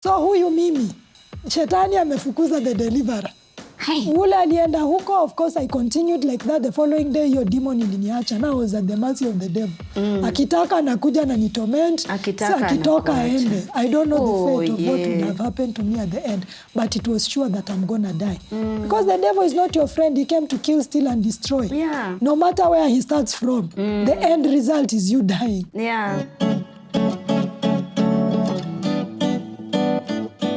So huyu mimi, shetani amefukuza the deliverer. Ule alienda huko, of course I continued like that. The following day, your demon iliniacha. Now I was at the mercy of the devil. Akitaka anakuja na nitorment. Akitoka aende. I don't know the fate of what would have happened to me at the end. But it was sure that I'm gonna die. Because the devil is not your friend. He came to kill, steal, and destroy. Yeah. No matter where he starts from, the end result is you dying. Yeah.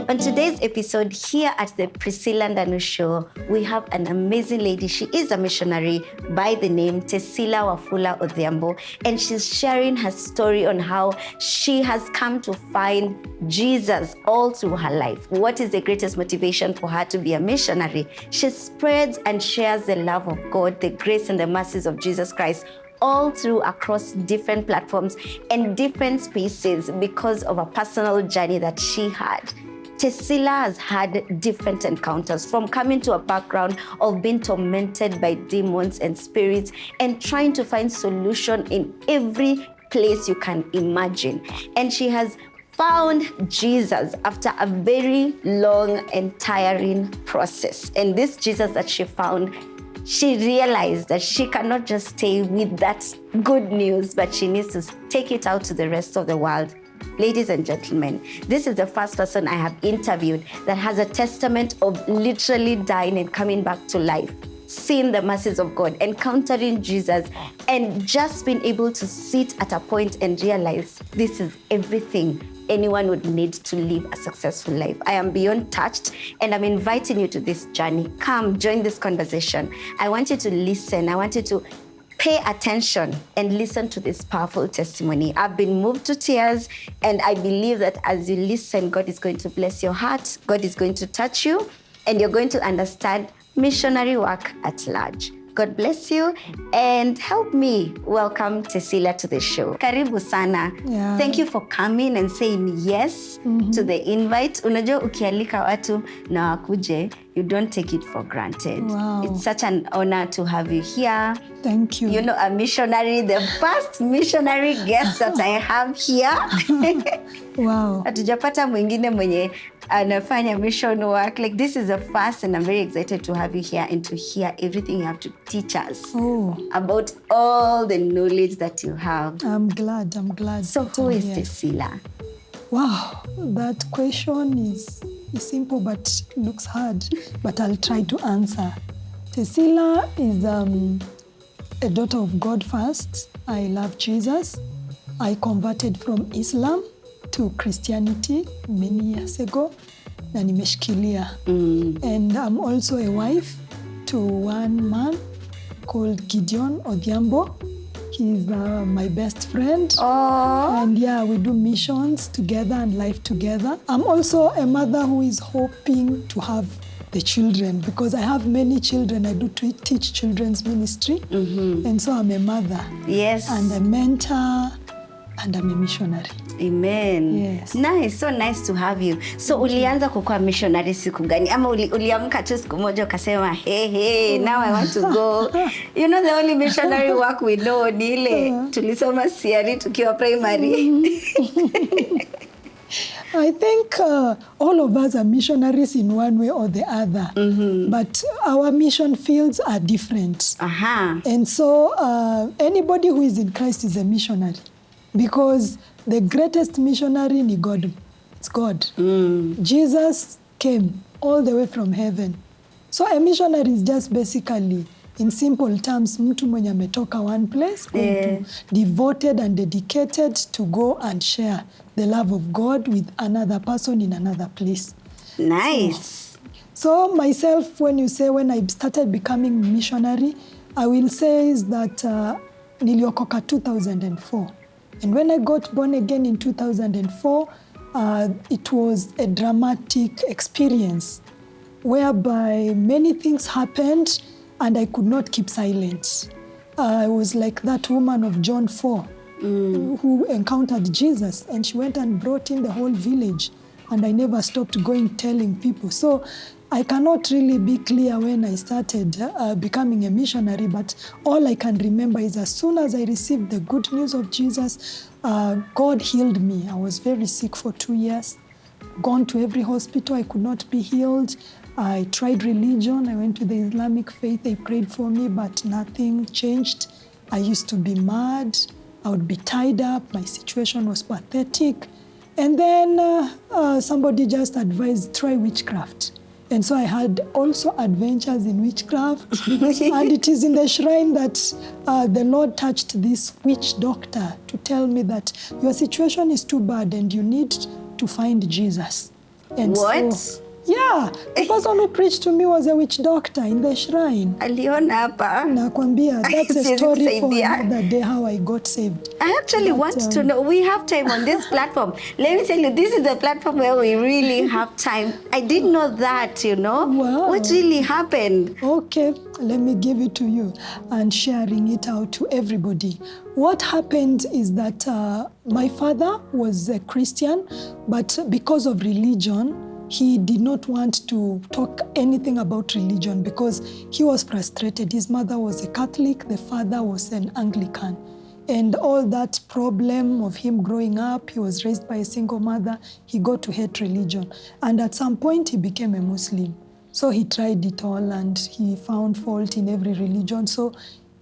On today's episode here at the Priscilla and Danu Show, we have an amazing lady. She is a missionary by the name Tesila Wafula Odhiambo, and she's sharing her story on how she has come to find Jesus all through her life. What is the greatest motivation for her to be a missionary? She spreads and shares the love of God, the grace and the mercies of Jesus Christ all through across different platforms and different spaces because of a personal journey that she had. Tesila has had different encounters, from coming to a background of being tormented by demons and spirits and trying to find solution in every place you can imagine. And she has found Jesus after a very long and tiring process. And this Jesus that she found, she realized that she cannot just stay with that good news, but she needs to take it out to the rest of the world. Ladies and gentlemen, this is the first person I have interviewed that has a testament of literally dying and coming back to life, seeing the mercies of God, encountering Jesus, and just being able to sit at a point and realize this is everything anyone would need to live a successful life. I am beyond touched, and I'm inviting you to this journey. Come, join this conversation. I want you to listen. I want you to pay attention and listen to this powerful testimony. I've been moved to tears, and I believe that as you listen, God is going to bless your heart, God is going to touch you, and you're going to understand missionary work at large. God bless you, and help me welcome Tesila to the show. Karibu sana. Yeah. Thank you for coming and saying yes to the invite. Unajua ukialika watu na wakuje, you don't take it for granted. Wow. It's such an honor to have you here. Thank you. You know, a missionary, the first missionary guest that I have here. Wow. Hatujapata mwingine mwenye anafanya mission work. Like, this is the first, and I'm very excited to have you here and to hear everything you have to teach us about all the knowledge that you have. I'm glad. So who is Tesila? Wow, that question is simple but looks hard, but I'll try to answer. Tesila is a daughter of God first. I love Jesus. I converted from Islam to Christianity many years ago, na nimeshikilia. And I'm also a wife to one man called Gideon Odhiambo. He's my best friend. And yeah, we do missions together and life together. I'm also a mother who is hoping to have the children, because I have many children. I do teach children's ministry. And so I'm a mother. Yes. And a mentor, and I'm a missionary. Amen. Yes. Nice, so nice to have you. So ulianza kukuwa missionary siku gani? Ama uliamka tu siku moja ukasema, hey, now I want to go. You know, the only missionary work we know ni ile tulisoma CRE tukiwa primary. I think all of us are missionaries in one way or the other, but our mission fields are different. And so anybody who is in Christ is a missionary, because the greatest missionary is God. It's God. Jesus came all the way from heaven. So a missionary is just basically, in simple terms, mtu mwenye ametoka one place, devoted and dedicated to go and share the love of God with another person in another place. Nice. So myself, when I started becoming missionary, I will say is that niliokoka 2004. And when I got born again in 2004, it was a dramatic experience whereby many things happened and I could not keep silent. I was like that woman of John 4 who encountered Jesus, and she went and brought in the whole village, and I never stopped going telling people. So I cannot really be clear when I started becoming a missionary, but all I can remember is as soon as I received the good news of Jesus, God healed me. I was very sick for 2 years. gone to every hospital. I could not be healed. I tried religion. I went to the Islamic faith. They prayed for me, but nothing changed. I used to be mad. I would be tied up. My situation was pathetic. And then somebody just advised, try witchcraft. And so I had also adventures in witchcraft. And it is in the shrine that the Lord touched this witch doctor to tell me that your situation is too bad and you need to find Jesus. And What? So, yeah, the person who preached to me was a witch doctor in the shrine. Aliona hapa. Nakwambia, that's a Siwezi story for kusaidia. another day, how I got saved. I actually want to know. We have time on this platform. Let me tell you, this is the platform where we really have time. I didn't know that, you know. Wow. What really happened? Okay, let me give it to you and sharing it out to everybody. What happened is that my father was a Christian, but because of religion, he did not want to talk anything about religion because he was frustrated. His mother was a Catholic, the father was an Anglican. And all that problem of him growing up, he was raised by a single mother, he got to hate religion. And at some point, he became a Muslim. So he tried it all and he found fault in every religion. So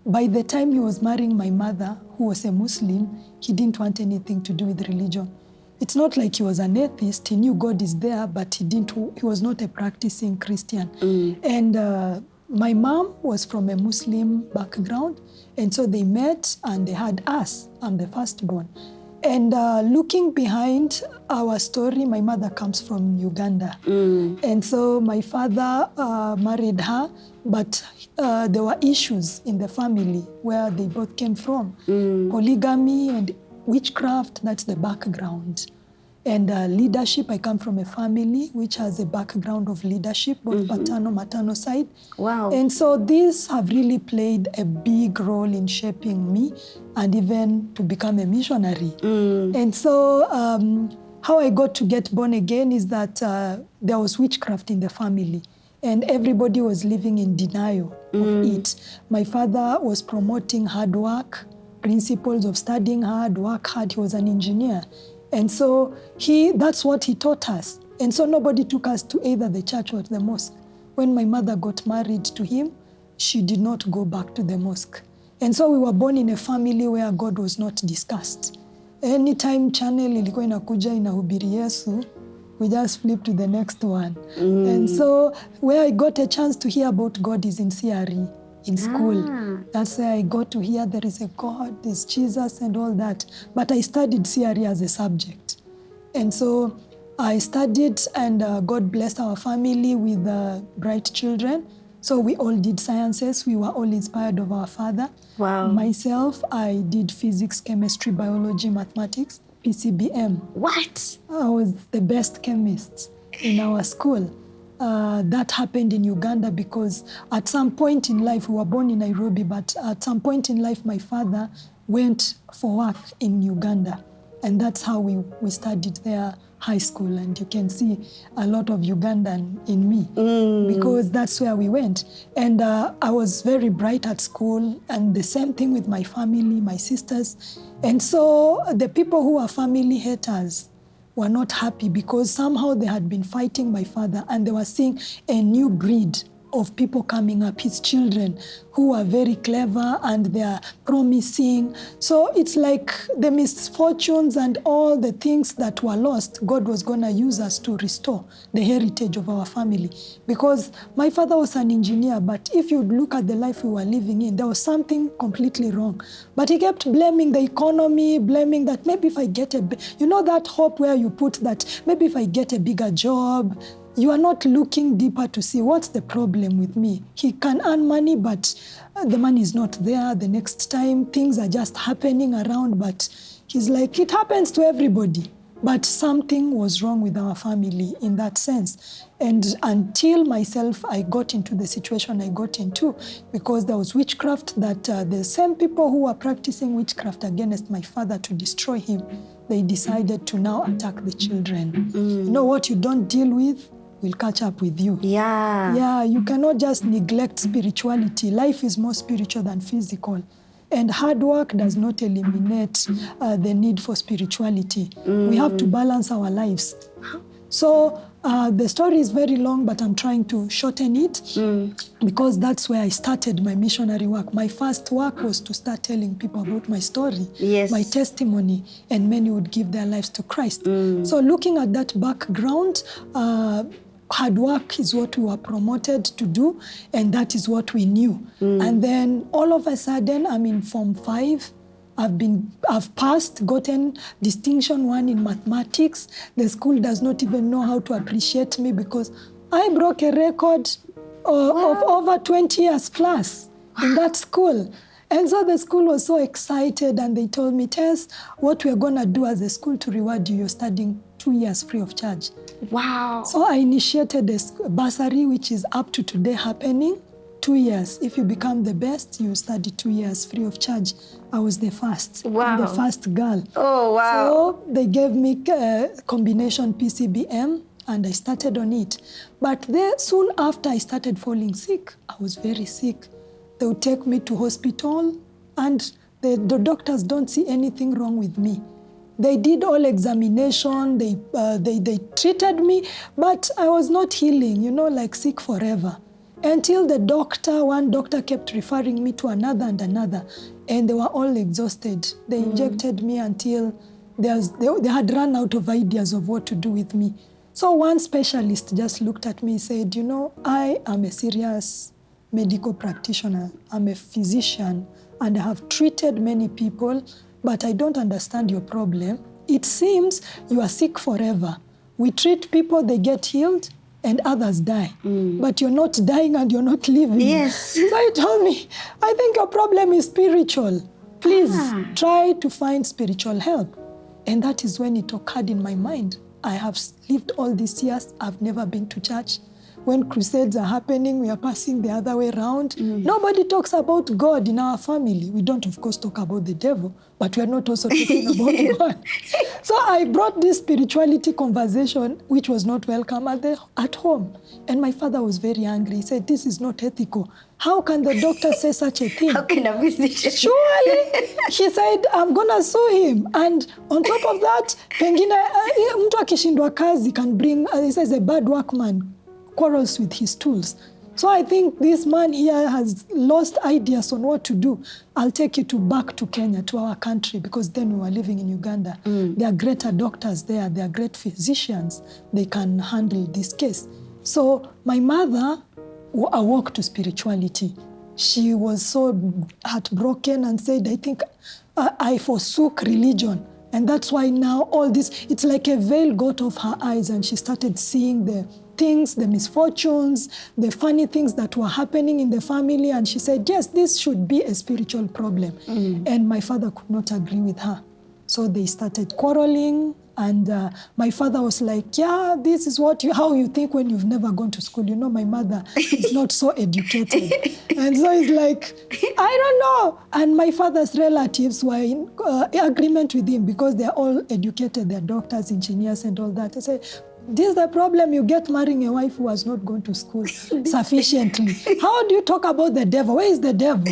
by the time he was marrying my mother, who was a Muslim, he didn't want anything to do with religion. It's not like he was an atheist. He knew God is there, but he was not a practicing Christian. And my mom was from a Muslim background. And so they met and they had us. I'm the firstborn. And looking behind our story, my mother comes from Uganda. And so my father married her, but there were issues in the family where they both came from. Polygamy and witchcraft, that's the background. And leadership, I come from a family which has a background of leadership, both paternal, maternal side. Wow. And so these have really played a big role in shaping me and even to become a missionary. And so how I got to get born again is that there was witchcraft in the family and everybody was living in denial of it. My father was promoting hard work, principles of studying hard, work hard. He was an engineer. And so that's what he taught us. And so nobody took us to either the church or the mosque. When my mother got married to him, she did not go back to the mosque. And so we were born in a family where God was not discussed. Anytime channel ilikuwa inakuja inahubiri Yesu, we just flip to the next one. And so where I got a chance to hear about God is in CRE. In school. That's where I got to hear there is a God, there's Jesus and all that. But I studied CRE as a subject. And so I studied and God blessed our family with bright children. So we all did sciences. We were all inspired of our father. Wow. Myself, I did physics, chemistry, biology, mathematics, PCBM. What? I was the best chemist in our school. That happened in Uganda because at some point in life, we were born in Nairobi, but at some point in life, my father went for work in Uganda. And that's how we studied there, high school. And you can see a lot of Ugandan in me because that's where we went. And I was very bright at school and the same thing with my family, my sisters. And so the people who are family haters were not happy because somehow they had been fighting my father and they were seeing a new breed of people coming up, his children, who are very clever and they are promising. So it's like the misfortunes and all the things that were lost, God was going to use us to restore the heritage of our family. Because my father was an engineer, but if you look at the life we were living in, there was something completely wrong. But he kept blaming the economy, blaming that maybe if I get that hope where you put that maybe if I get a bigger job. You are not looking deeper to see what's the problem with me. He can earn money, but the money is not there. The next time, things are just happening around, but he's like, it happens to everybody. But something was wrong with our family in that sense. And until myself, I got into the situation I got into because there was witchcraft that the same people who were practicing witchcraft against my father to destroy him, they decided to now attack the children. You know what you don't deal with will catch up with you. Yeah, you cannot just neglect spirituality. Life is more spiritual than physical. And hard work does not eliminate the need for spirituality. We have to balance our lives. So the story is very long, but I'm trying to shorten it because that's where I started my missionary work. My first work was to start telling people about my story, my testimony, and many would give their lives to Christ. So looking at that background, hard work is what we were promoted to do, and that is what we knew. And then all of a sudden, I'm in Form 5. I've passed, gotten distinction 1 in mathematics. The school does not even know how to appreciate me because I broke a record of over 20 years plus in that school. And so the school was so excited, and they told me, Tess, what we're going to do as a school to reward you, you're studying 2 years free of charge. Wow. So I initiated a bursary, which is up to today happening. 2 years. If you become the best, you study 2 years free of charge. I was the first. Wow. I'm the first girl. Oh, wow. So they gave me combination PCBM, and I started on it. But then soon after I started falling sick, I was very sick. They would take me to hospital, and the doctors don't see anything wrong with me. They did all examination, they treated me, but I was not healing, like sick forever. Until one doctor kept referring me to another and another, and they were all exhausted. They injected me until they had run out of ideas of what to do with me. So one specialist just looked at me and said, I am a serious medical practitioner. I'm a physician, and I have treated many people, but I don't understand your problem. It seems you are sick forever. We treat people, they get healed, and others die. But you're not dying and you're not living. Yes. So he told me, I think your problem is spiritual. Please try to find spiritual help. And that is when it occurred in my mind. I have lived all these years. I've never been to church. When crusades are happening, we are passing the other way around. Nobody talks about God in our family. We don't, of course, talk about the devil, but we are not also talking about God. So I brought this spirituality conversation, which was not welcome at home. And my father was very angry. He said, this is not ethical. How can the doctor say such a thing? How can a physician? Surely. He said, I'm going to sue him. And on top of that, pengine, mtu akishindwa kazi can bring, he says, a bad workman quarrels with his tools. So I think this man here has lost ideas on what to do. I'll take you back to Kenya, to our country, because then we were living in Uganda. There are greater doctors there. There are great physicians. They can handle this case. So my mother awoke to spirituality. She was so heartbroken and said, I think I forsook religion. And that's why now all this, it's like a veil got off her eyes, and she started seeing the things, the misfortunes, the funny things that were happening in the family. And she said, yes, this should be a spiritual problem. And my father could not agree with her. So they started quarreling. And my father was like, yeah, this is how you think when you've never gone to school. My mother is not so educated. And so he's like, I don't know. And my father's relatives were in agreement with him because they're all educated. They're doctors, engineers, and all that. I said, this is the problem. You get marrying a wife who has not gone to school sufficiently. How do you talk about the devil? Where is the devil?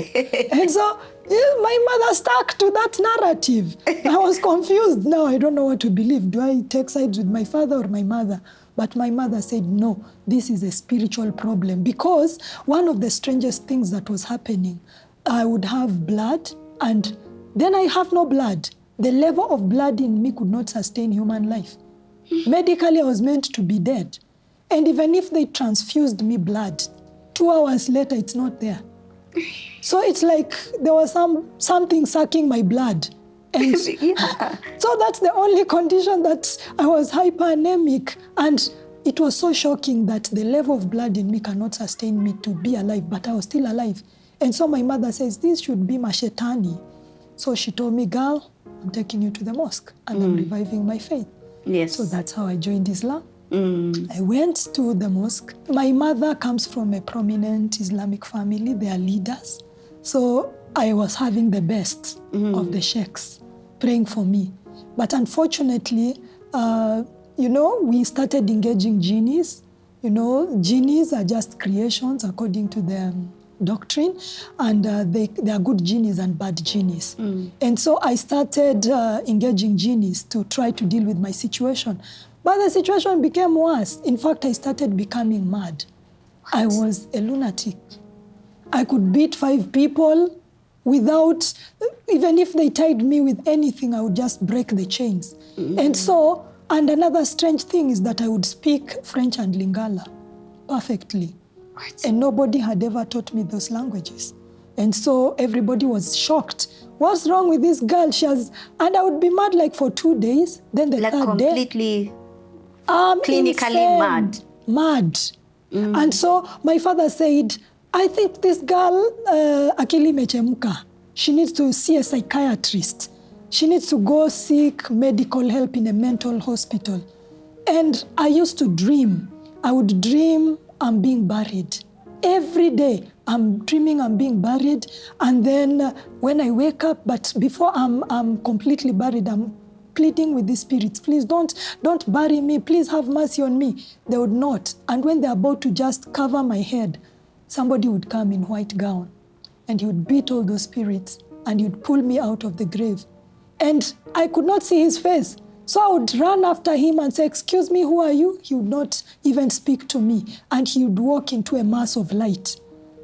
And so my mother stuck to that narrative. I was confused. Now I don't know what to believe. Do I take sides with my father or my mother? But my mother said, no, this is a spiritual problem. Because one of the strangest things that was happening, I would have blood, and then I have no blood. The level of blood in me could not sustain human life. Medically, I was meant to be dead. And even if they transfused me blood, 2 hours later, it's not there. So it's like there was something sucking my blood. And so that's the only condition that I was hyperanemic. And it was so shocking that the level of blood in me cannot sustain me to be alive, but I was still alive. And so my mother says, this should be mashetani. So she told me, girl, I'm taking you to the mosque and I'm reviving my faith. Yes. So that's how I joined Islam. I went to the mosque. My mother comes from a prominent Islamic family. They are leaders. So I was having the best of the sheikhs praying for me. But unfortunately, we started engaging genies. Genies are just creations according to the doctrine, and they are good genies and bad genies. And so I started engaging genies to try to deal with my situation. But the situation became worse. In fact, I started becoming mad. I was a lunatic. I could beat 5 people without, even if they tied me with anything, I would just break the chains. And so, and another strange thing is that I would speak French and Lingala perfectly. And nobody had ever taught me those languages. And so everybody was shocked. What's wrong with this girl? And I would be mad like for 2 days. Then the third day. Completely clinically insane, mad. And so my father said, I think this girl, akili mechemuka, she needs to see a psychiatrist. She needs to go seek medical help in a mental hospital. And I used to dream. I would dream I'm being buried. Every day I'm dreaming I'm being buried. And then when I wake up, but before I'm completely buried, I'm pleading with the spirits, please don't bury me, please have mercy on me. They would not. And when they're about to just cover my head, somebody would come in white gown and he would beat all those spirits and he would pull me out of the grave. And I could not see his face. So I would run after him and say, excuse me, who are you? He would not even speak to me. And he would walk into a mass of light.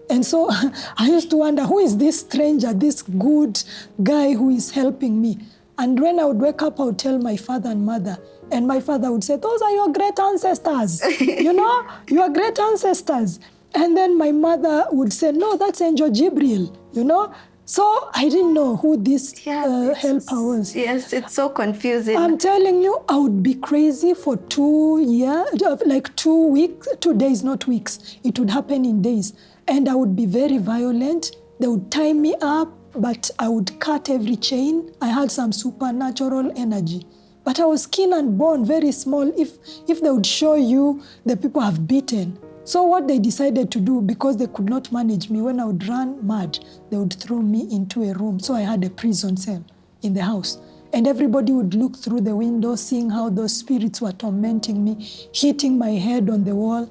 And so I used to wonder, who is this stranger, this good guy who is helping me? And when I would wake up, I would tell my father and mother. And my father would say, those are your great ancestors. You know, your great ancestors. And then my mother would say, no, that's Angel Gabriel, you know. So I didn't know who this helper was. Yes, it's so confusing. I'm telling you, I would be crazy for 2 years, like 2 weeks, 2 days, not weeks. It would happen in days. And I would be very violent. They would tie me up, but I would cut every chain. I had some supernatural energy. But I was skin and bone, very small. If they would show you the people I've beaten. So what they decided to do, because they could not manage me, when I would run mad, they would throw me into a room. So I had a prison cell in the house. And everybody would look through the window, seeing how those spirits were tormenting me, hitting my head on the wall.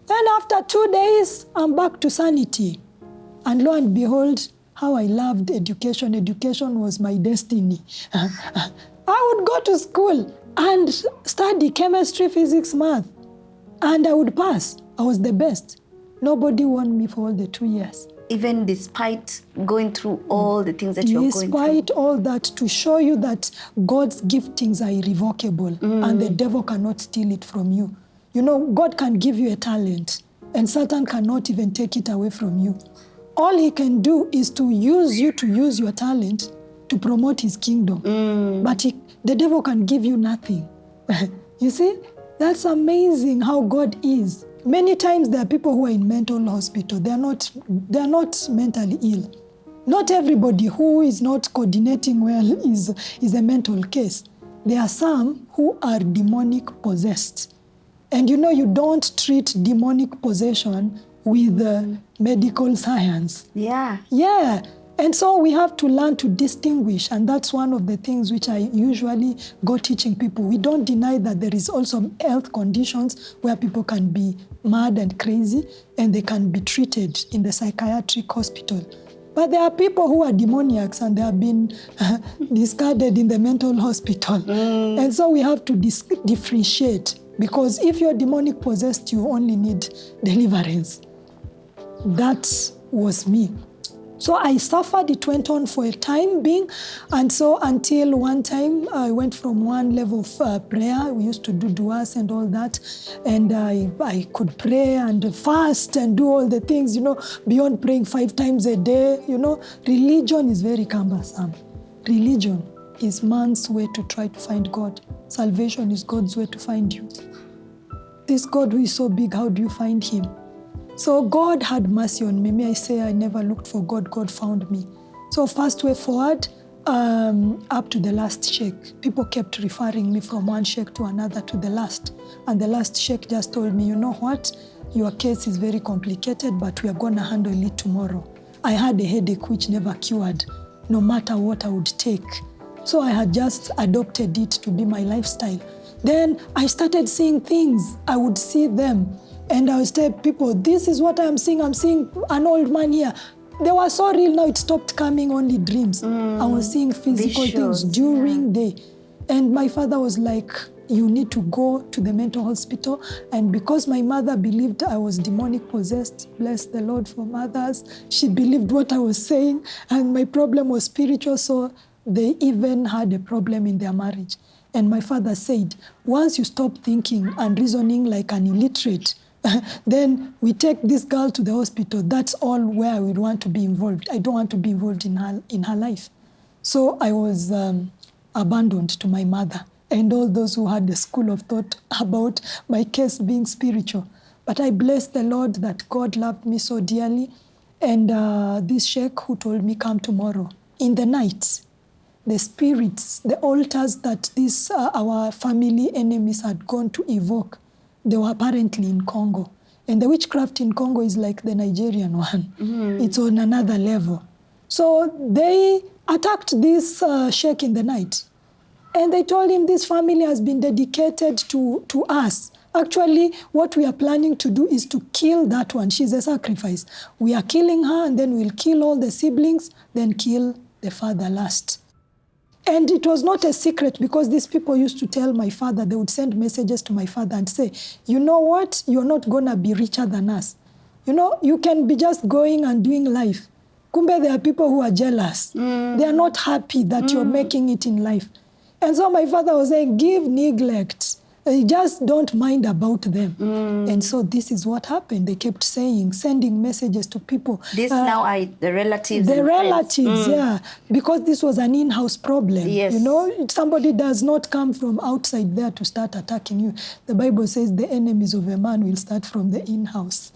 Then after 2 days, I'm back to sanity. And lo and behold, how I loved education. Education was my destiny. I would go to school and study chemistry, physics, math. And I would pass. I was the best. Nobody won me for all the 2 years. Even despite going through all the things that you're going through. Despite all that, to show you that God's giftings are irrevocable and the devil cannot steal it from you. You know, God can give you a talent and Satan cannot even take it away from you. All he can do is to use you to use your talent to promote his kingdom. But the devil can give you nothing. You see? That's amazing how God is. Many times there are people who are in mental hospital. They are not mentally ill. Not everybody who is not coordinating well is a mental case. There are some who are demonic possessed. And you know, you don't treat demonic possession with medical science. Yeah. Yeah. And so we have to learn to distinguish, and that's one of the things which I usually go teaching people. We don't deny that there is also health conditions where people can be mad and crazy, and they can be treated in the psychiatric hospital. But there are people who are demoniacs and they have been discarded in the mental hospital. And so we have to differentiate, because if you're demonic possessed, you only need deliverance. That was me. So I suffered, it went on for a time being. And so until one time, I went from one level of prayer. We used to do duas and all that. And I could pray and fast and do all the things, you know, beyond praying 5 times a day. You know, religion is very cumbersome. Religion is man's way to try to find God. Salvation is God's way to find you. This God who is so big, how do you find him? So God had mercy on me. May I say I never looked for God, God found me. So fast way forward, up to the last sheikh. People kept referring me from one sheikh to another to the last. And the last sheikh just told me, you know what? Your case is very complicated, but we are going to handle it tomorrow. I had a headache which never cured, no matter what I would take. So I had just adopted it to be my lifestyle. Then I started seeing things. I would see them. And I would tell people, this is what I'm seeing. I'm seeing an old man here. They were so real, now it stopped coming only dreams. I was seeing physical things during day. And my father was like, you need to go to the mental hospital. And because my mother believed I was demonic possessed, bless the Lord for mothers, she believed what I was saying, and my problem was spiritual, so they even had a problem in their marriage. And my father said, once you stop thinking and reasoning like an illiterate, then we take this girl to the hospital. That's all where we want to be involved. I don't want to be involved in her life. So I was abandoned to my mother and all those who had a school of thought about my case being spiritual. But I bless the Lord that God loved me so dearly. And this sheikh who told me, come tomorrow, in the night, the spirits, the altars that these our family enemies had gone to evoke, they were apparently in Congo. And the witchcraft in Congo is like the Nigerian one. It's on another level. So they attacked this sheikh in the night. And they told him this family has been dedicated to us. Actually, what we are planning to do is to kill that one. She's a sacrifice. We are killing her, and then we'll kill all the siblings, then kill the father last. And it was not a secret, because these people used to tell my father, they would send messages to my father and say, you know what, you're not going to be richer than us. You know, you can be just going and doing life. Kumbe, there are people who are jealous. They are not happy that you're making it in life. And so my father was saying, give neglect. Just don't mind about them. And so this is what happened. They kept saying, sending messages to people. This now are the relatives. The relatives, yeah. Because this was an in-house problem. Yes. You know, somebody does not come from outside there to start attacking you. The Bible says the enemies of a man will start from the in-house.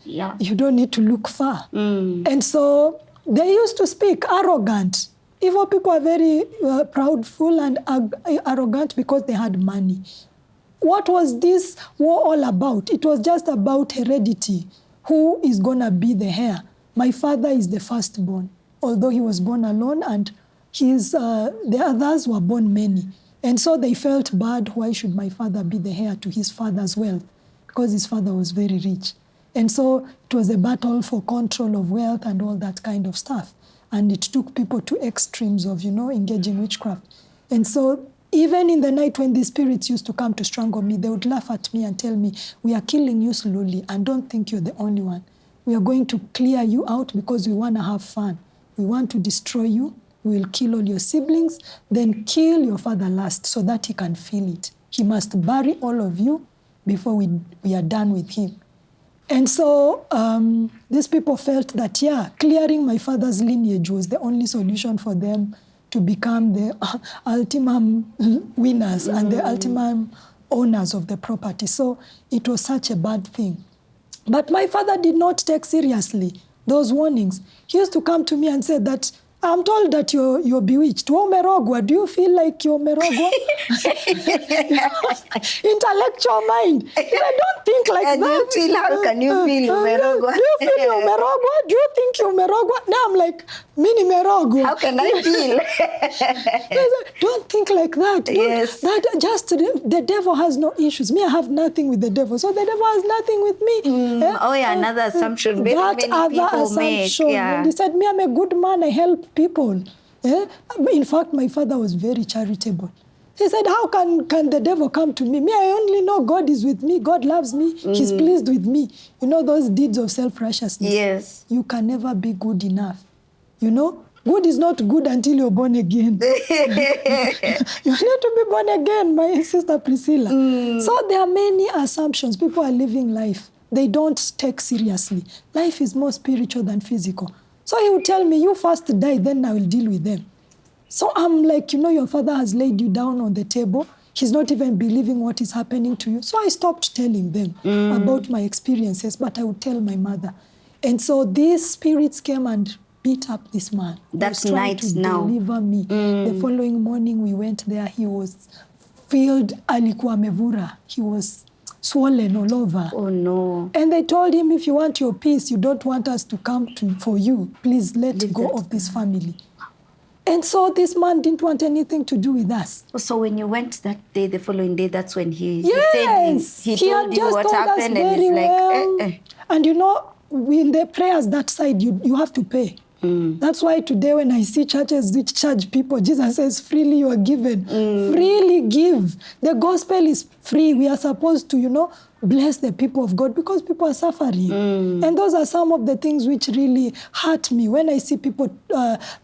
Yeah. You don't need to look far. And so they used to speak arrogant. Evil people are very proudful and arrogant because they had money. What was this war all about? It was just about heredity. Who is going to be the heir? My father is the firstborn, although he was born alone, and the others were born many. And so they felt bad. Why should my father be the heir to his father's wealth? Because his father was very rich. And so it was a battle for control of wealth and all that kind of stuff. And it took people to extremes of, engaging witchcraft. And so even in the night when these spirits used to come to strangle me, they would laugh at me and tell me, we are killing you slowly, and don't think you're the only one. We are going to clear you out because we want to have fun. We want to destroy you. We will kill all your siblings, then kill your father last so that he can feel it. He must bury all of you before we are done with him. And so these people felt that, clearing my father's lineage was the only solution for them to become the ultimate winners and the ultimate owners of the property. So it was such a bad thing. But my father did not take seriously those warnings. He used to come to me and say that, I'm told that you're bewitched. Umerogwa. Do you feel like you're merogwa? Intellectual mind. I don't think like and that. You feel, how can you feel umerogwa? Do you feel you're merogwa? Do you think you're merogwa? Now I'm like, mini merogwa. How can I feel? Don't think like that. Yes. The devil has no issues. Me, I have nothing with the devil. So the devil has nothing with me. Another assumption many people make. Yeah. And he said, me, I'm a good man. I help people. In fact, my father was very charitable. He said, how can the devil come to me? Me, I only know God is with me. God loves me. He's pleased with me. You know those deeds of self-righteousness? Yes. You can never be good enough. You know? Good is not good until you're born again. You need to be born again, my sister Priscilla. So there are many assumptions. People are living life. They don't take seriously. Life is more spiritual than physical. So he would tell me, you first die, then I will deal with them. So I'm like, your father has laid you down on the table. He's not even believing what is happening to you. So I stopped telling them about my experiences, but I would tell my mother. And so these spirits came and beat up this man. That night now. Deliver me. The following morning we went there. He was filled, alikuwa mevura. He was swollen all over. Oh no. And they told him, if you want your peace, you don't want us to come for you, please let go of this family. And so this man didn't want anything to do with us. So when you went that day, the following day, that's when he yes, he told you what happened, and he's like, well. And in the prayers that side, you have to pay. That's why today when I see churches which charge people, Jesus says, freely you are given. Freely give. The gospel is free. We are supposed to, bless the people of God because people are suffering. And those are some of the things which really hurt me when I see people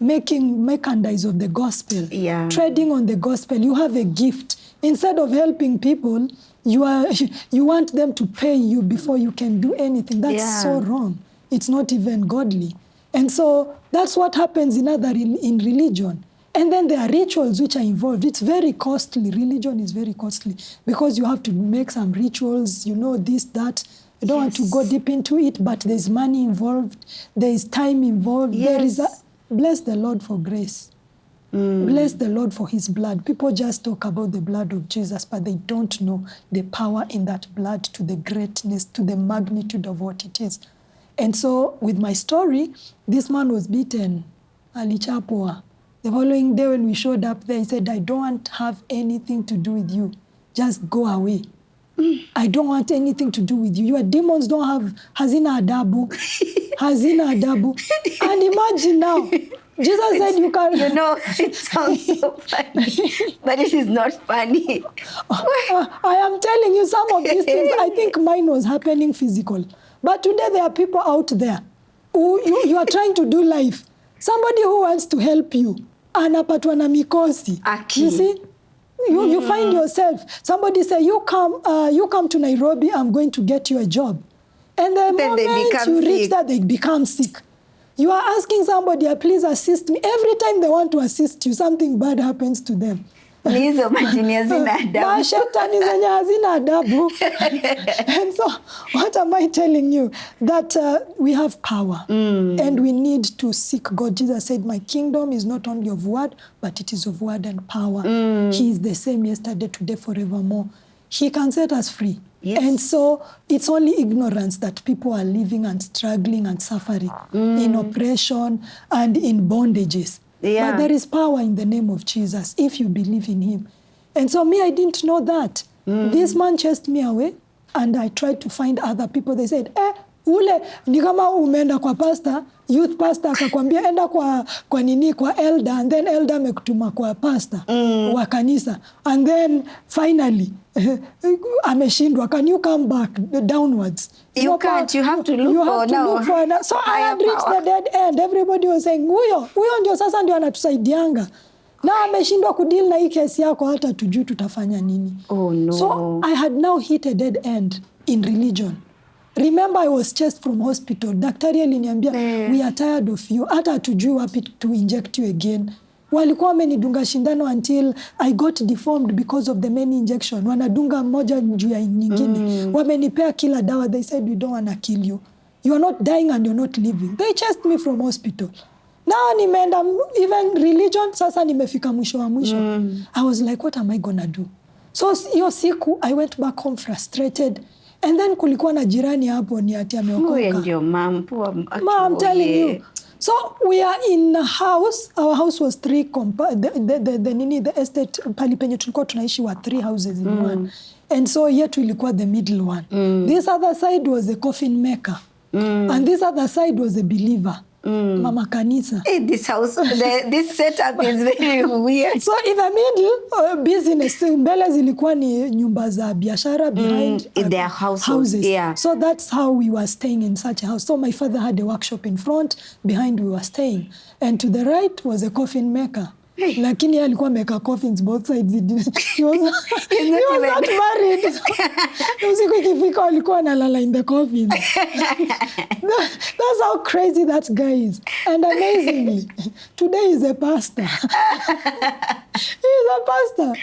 making merchandise of the gospel, trading on the gospel. You have a gift. Instead of helping people, you want them to pay you before you can do anything. That's so wrong. It's not even godly. And so that's what happens in religion. And then there are rituals which are involved. It's very costly. Religion is very costly because you have to make some rituals, this, that. I don't want to go deep into it, but there's money involved. There is time involved. Yes. Bless the Lord for grace. Bless the Lord for his blood. People just talk about the blood of Jesus, but they don't know the power in that blood, to the greatness, to the magnitude of what it is. And so with my story, this man was beaten. Alichapwa. The following day when we showed up there, he said, I don't want to have anything to do with you. Just go away. I don't want anything to do with you. Your demons don't have hazina adabu. Hazina adabu. And imagine now, Jesus said you can... it sounds so funny, but it is not funny. I am telling you some of these things. I think mine was happening physical. But today there are people out there who you are trying to do life. Somebody who wants to help you. Anapatwa na mikosi. You see? You find yourself. Somebody say, you come to Nairobi, I'm going to get you a job. And the moment you reach that, they become sick. You are asking somebody, please assist me. Every time they want to assist you, something bad happens to them. And so, what am I telling you? That we have power and we need to seek God. Jesus said, my kingdom is not only of word, but it is of word and power. He is the same yesterday, today, forevermore. He can set us free. Yes. And so it's only ignorance that people are living and struggling and suffering in oppression and in bondages. Yeah. But there is power in the name of Jesus if you believe in him. And so me, I didn't know that. This man chased me away and I tried to find other people. They said, ule ni kama umeenda kwa pastor, youth pastor akakwambia enda kwa elder, and then elder amekutuma kwa pastor wa kanisa, and then finally ameshindwa. Can you come back downwards? You can't. You have to look for now. So I had reached the dead end. Everybody was saying, huyo ndio sasa ndio anatusaidianga. Na ameshindwa kudeal na hii kesi yako, hata tujui tutafanya nini. Oh no. So I had now hit a dead end in religion. Remember, I was chased from hospital. Daktari aliniambia, we are tired of you. Hata hatujui wapi to inject you again. Walikuwa wamenidunga shindano until I got deformed because of the many injection. Wanadunga moja juu ya nyingine. Wamenipea kila dawa. They said, we don't want to kill you. You are not dying and you're not living. They chased me from hospital. Now nimeenda, even religion, sasa nimefika mwisho wa mwisho. I was like, what am I gonna do? So hiyo siku, I went back home frustrated. And then kulikuwa na jirani hapo ni ati ameokoka. Ndio mom, I'm telling you. So we are in a house. Our house was the estate pali penye tulikuwa tunaishi wa 3 houses in one. And so yetu ilikuwa the middle one. This other side was a coffin maker. And this other side was a believer. Mama kanisa. This house, this setup is very weird. So in the middle, business, mbele zilikuwa ni nyumba za biashara behind their houses. Yeah. So that's how we were staying in such a house. So my father had a workshop in front, behind we were staying. And to the right was a coffin maker. Lakini alikuwa meka coffins both sides. He was not married. Usiku ikifika alikuwa analala in the coffin. That's how crazy that guy is. And amazingly, today he's a pastor. He's a pastor.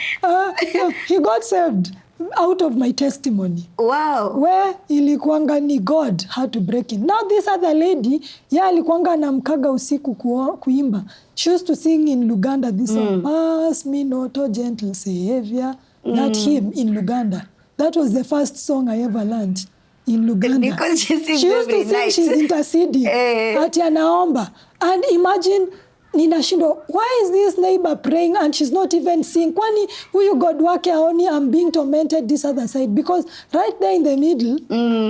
He got saved out of my testimony. Wow. Where ilikuanga ni God had to break in. Now this other lady, alikuanga namkaga usiku kuimba. She used to sing in Luganda this song, Pass me not, O gentle Savior. That hymn in Luganda. That was the first song I ever learned in Luganda. Because she used to sing, she's interceding. Ati anaomba. And imagine, ninashindwa, why is this neighbor praying and she's not even seeing? Kwani huyu God wake aoni I'm being tormented this other side? Because right there in the middle,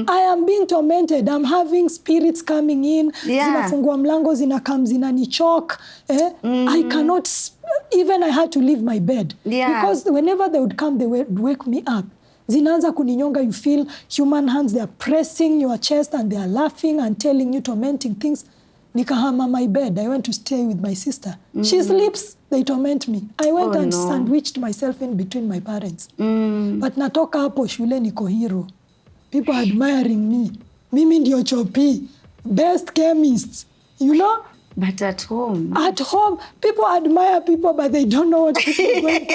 I am being tormented. I'm having spirits coming in. Zinafungua mlango, zinakam, zinanichoke. I cannot, even I had to leave my bed. Because whenever they would come, they would wake me up. Zinaanza kuninyonga, you feel human hands, they are pressing your chest and they are laughing and telling you tormenting things. Nikahama my bed. I went to stay with my sister. She sleeps, they torment me. I went and sandwiched myself in between my parents. But natoka hapo shule niko hero. People admiring me. Mimi ndio chopi. Best chemist. You know? But at home, people admire people, but they don't know what people are going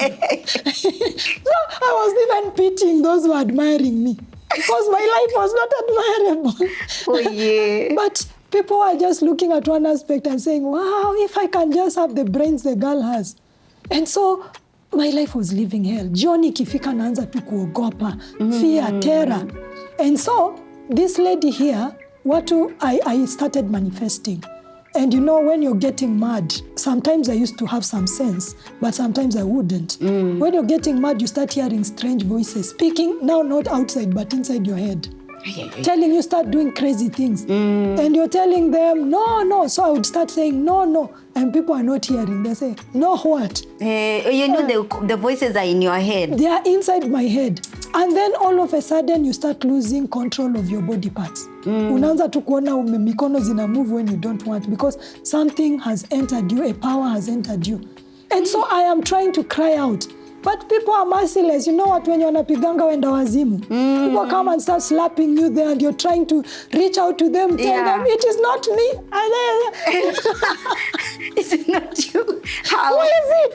through. So I was even pitying those who were admiring me. Because my life was not admirable. Oh, yeah. But people are just looking at one aspect and saying, wow, if I can just have the brains the girl has. And so my life was living hell. Johnny ikifika naanza tu kuogopa, fear, terror. And so this lady here, I started manifesting. And you know, when you're getting mad, sometimes I used to have some sense, but sometimes I wouldn't. When you're getting mad, you start hearing strange voices, speaking now not outside, but inside your head. Telling you start doing crazy things. And you're telling them, no. So I would start saying, no. And people are not hearing. They say, no what? You know the voices are in your head. They are inside my head. And then all of a sudden you start losing control of your body parts. Unaanza tu kuona mikono zina move when you don't want, because something has entered you, a power has entered you. And so I am trying to cry out. But people are merciless. You know what? When you're wanapiganga wenda wazimu, people come and start slapping you there, and you're trying to reach out to them, tell them, it is not me. And then, it's not you. How? Who is it?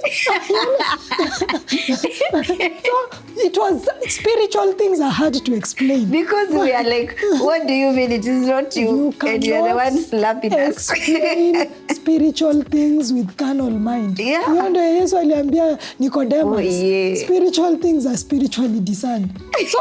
So it was spiritual things I had to explain. Because we are like, what do you mean it is not you? And you're the one slapping us. Explain spiritual things with carnal mind. Yeah. Ndio Yesu aliambia Nicodemus. Oh, yeah. Spiritual things are spiritually discerned. So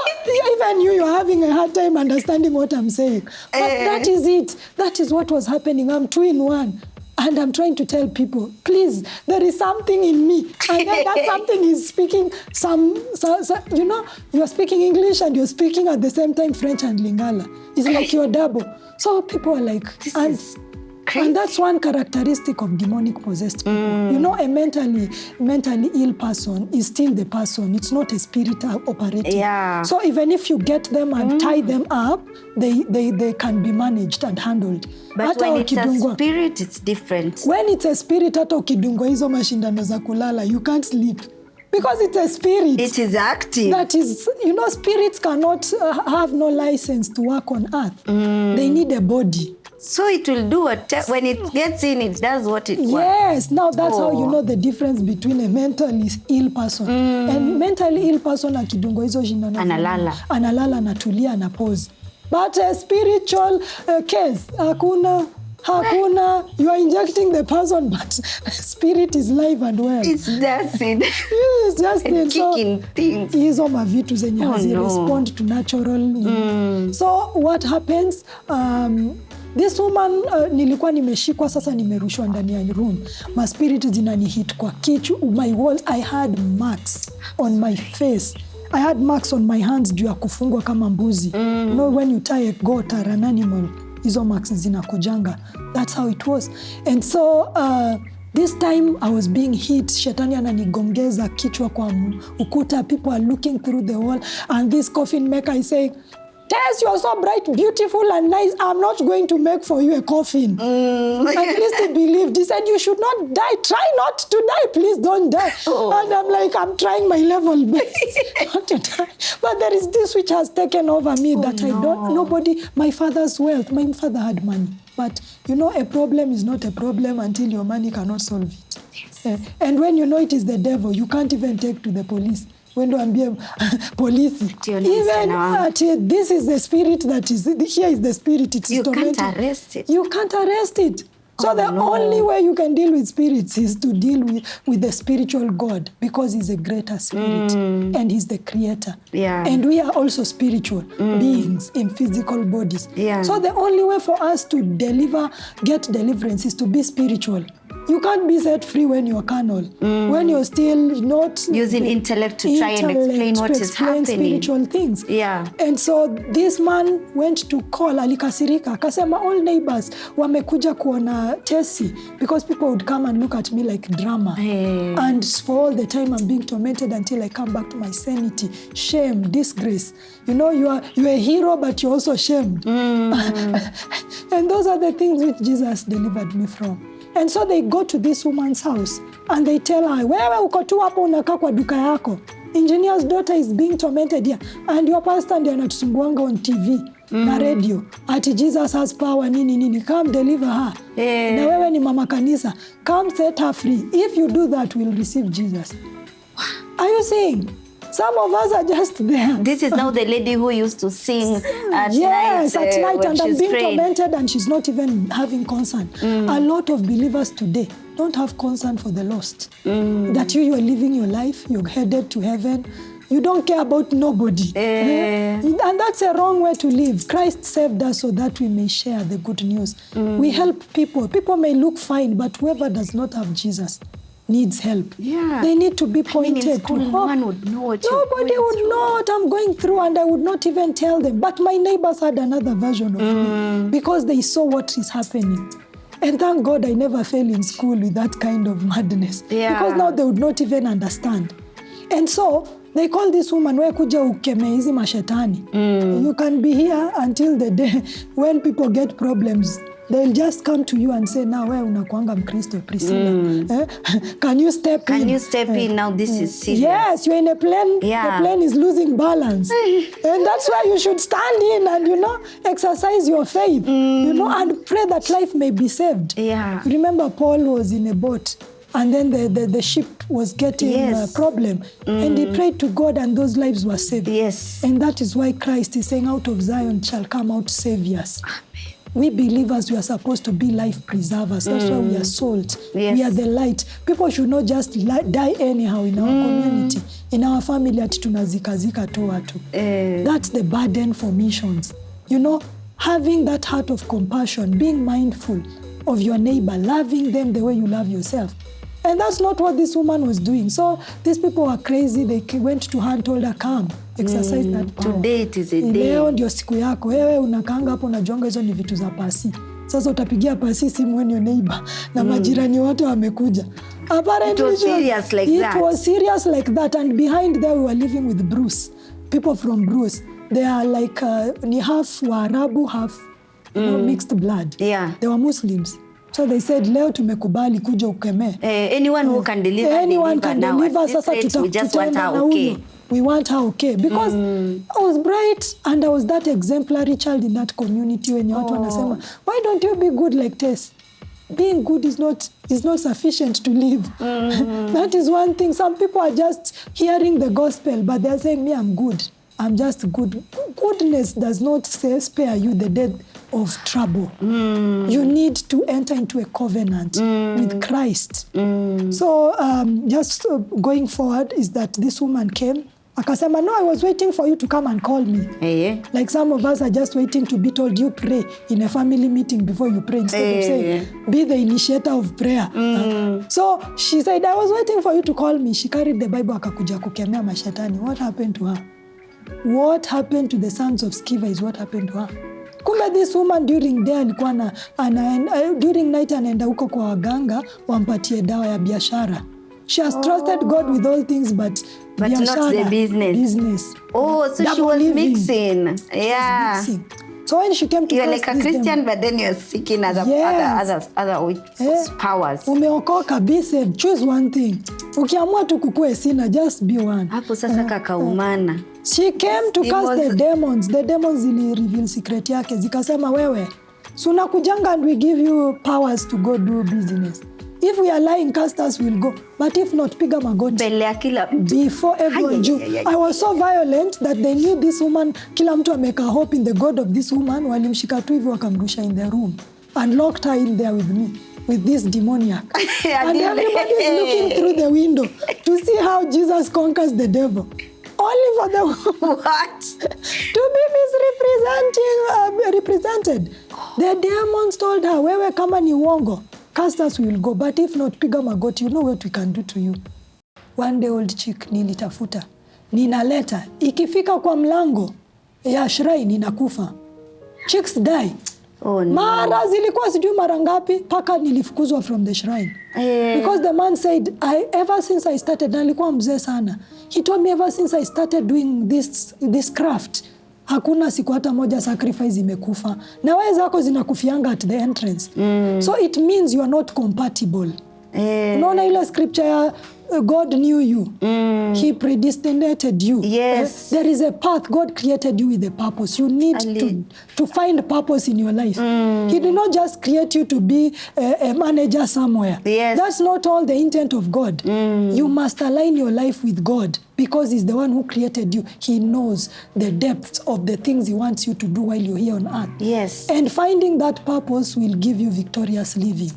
even you're having a hard time understanding what I'm saying. But that is it. That is what was happening. I'm 2 in 1. And I'm trying to tell people, please, there is something in me. And then that something is speaking you know, you're speaking English and you're speaking at the same time French and Lingala. It's like you're double. So people are like, this is crazy. And that's one characteristic of demonic possessed people. You know, a mentally ill person is still the person. It's not a spirit operating. Yeah. So even if you get them and tie them up, they can be managed and handled. But when it's a spirit, it's different. When it's a spirit, hata ukidungwa hizo mashindano za kulala, you can't sleep. Because it's a spirit. It is active. That is, you know, spirits cannot have no license to work on earth. They need a body. So it will do when it gets in, it does what it wants. Yes, now that's how you know the difference between a mentally ill person. And mentally ill person akidungwa hizo shindano. Analala, natulia, anapose. But a spiritual case, hakuna. You are injecting the person, but spirit is live and well. It's dancing. It's just and kicking things. Hizo mavitu zenye respond to natural. So what happens? This woman nilikuwa nimeshikwa, sasa nimerushwa ndani ya room. My spirit zinanihit kwa kichwa, my walls. I had marks on my face. I had marks on my hands juu ya kufungwa kama mbuzi. You know, when you tie a goat or an animal, hizo marks zinakujanga. That's how it was. And so this time I was being hit. Shetani ananigongeza kichwa kwa ukuta. People are looking through the wall. And this coffin maker is saying, Tess, you're so bright, beautiful, and nice. I'm not going to make for you a coffin. At least he believed. He said, you should not die. Try not to die. Please don't die. And I'm like, I'm trying my level best not to die. But there is this which has taken over me that I don't, nobody, my father's wealth. My father had money. But, you know, a problem is not a problem until your money cannot solve it. Yes. And when you know it is the devil, you can't even take to the police. When do ambie police, even this is the spirit that is here is the spirit. It is you tormenting. Can't arrest it. You can't arrest it. So only way you can deal with spirits is to deal with the spiritual God, because he's a greater spirit and he's the creator. Yeah. And we are also spiritual beings in physical bodies. Yeah. So the only way for us to get deliverance is to be spiritual. You can't be set free when you're carnal, when you're still not using intellect to try and explain what is happening. Spiritual things. Yeah. And so this man went to call, alikasirika, akasema all neighbors wamekuja kuona Tesi, because people would come and look at me like drama. Hey. And for all the time I'm being tormented until I come back to my sanity. Shame, disgrace. You know, you're a hero, but you're also shamed. And those are the things which Jesus delivered me from. And so they go to this woman's house and they tell her, wewe uko tu hapo unakaa kwa duka yako. Engineer's daughter is being tormented here. And your pastor ndiye anatusumbuanga on TV na radio. Ati Jesus has power, nini. Come deliver her. Na wewe ni mama kanisa. Come set her free. If you do that, we'll receive Jesus. Are you seeing? Some of us are just there. This is now the lady who used to sing at yes, night. At night, and I'm being praying. tormented and she's not even having concern. A lot of believers today don't have concern for the lost. That you are living your life, you're headed to heaven, you don't care about nobody. And that's a wrong way to live. Christ saved us so that we may share the good news. We help people. People may look fine, but whoever does not have Jesus needs help. Yeah. They need to be pointed in school, to hope. No one would know what Nobody would know what I'm going through, and I would not even tell them. But my neighbors had another version of me because they saw what is happening. And thank God I never fell in school with that kind of madness. Yeah. Because now they would not even understand. And so they call this woman, we kuja ukeme hizi mashetani. You can be here until the day when people get problems. They'll just come to you and say, now wewe unakuanga Mkristo, Priscilla. Can you step in? Can you step in now? This is serious. Yes, you're in a plane. Yeah. The plane is losing balance. And that's why you should stand in and, exercise your faith, and pray that life may be saved. Yeah. Remember, Paul was in a boat and then the ship was getting a problem. And he prayed to God and those lives were saved. Yes. And that is why Christ is saying, out of Zion shall come out saviors. Amen. We believers, we are supposed to be life preservers. That's why we are salt. Yes. We are the light. People should not just die anyhow in our community, in our family, ati tunazikazika tu watu. That's the burden for missions. Having that heart of compassion, being mindful of your neighbor, loving them the way you love yourself. And that's not what this woman was doing. So these people were crazy. They went to her and told her, come, exercise that power. Today it is a day. Leo ndio siku yako. Wewe unakaanga hapo unajonga hizo ni vitu za pasi. Sasa utapigia pasi simu when your neighbor na majirani wote wamekuja. Apparently it was serious like that. It was serious like that. And behind there we were living with Bruce. People from Bruce. They are like ni half Waarabu, half mixed blood. Yeah. They were Muslims. So they said, leo tumekubali kuja ukeme. Anyone who can deliver, anyone can deliver. Sasa we just want her okay. We want her okay. Because I was bright and I was that exemplary child in that community when watu wanasema, why don't you be good like Tess? Being good is not sufficient to live. That is one thing. Some people are just hearing the gospel, but they're saying, me, I'm good. I'm just good. Goodness does not spare you the death of trouble. You need to enter into a covenant with Christ. So just going forward is that this woman came. Akasema, no, I was waiting for you to come and call me. Like some of us are just waiting to be told you pray in a family meeting before you pray instead of saying, be the initiator of prayer. So she said, I was waiting for you to call me. She carried the Bible akakuja kukemea mashetani. What happened to her? What happened to the sons of Sceva is what happened to her. Kumbe this woman during day alikuwa during night anaenda huko kwa waganga wampatie dawa ya biashara. She has trusted God with all things but biashara, not the business. Oh, so she was mixing. Yeah. Mixing. So when she came to you're like a Christian, but then you're seeking other powers. Umeokoka, be saved. Choose one thing. Ukiamua tu kukue sina, just be one. Hapo sasa kakaumana. She came to cast the demons. The demons zili reveal secret yake. Zikasema wewe, suna kujanga and we give you powers to go do business. If we are lying, cast us will go. But if not, piga magoti. Before everyone knew. I was so violent that they knew this woman, kila mtu ameka hope in the God of this woman, walimshika tu hivi wakamrusha in the room and locked her in there with me, with this demoniac. And everybody is looking through the window to see how Jesus conquers the devil. Only for the what? To be represented. The demons told her, wewe kama ni uongo, cast us, we will go. But if not, piga magoti, you know what we can do to you. One day old chick nilitafuta. Ninaleta. Ikifika kwa mlango ya shrine inakufa. Chicks die. Oh, no. Mara zilikuwa sijui mara ngapi paka nilifukuzwa from the shrine. Because the man said, ever since I started, nalikuwa mzee sana. He told me ever since I started doing this craft, hakuna siku hata moja sacrifice imekufa. Na wewe zako zinakufianga at the entrance. So it means you are not compatible. Unaona ile scripture ya God knew you. He predestinated you. Yes. There is a path. God created you with a purpose. You need to find purpose in your life. He did not just create you to be a manager somewhere. Yes. That's not all the intent of God. You must align your life with God because He's the one who created you. He knows the depths of the things He wants you to do while you're here on earth. Yes. And finding that purpose will give you victorious living.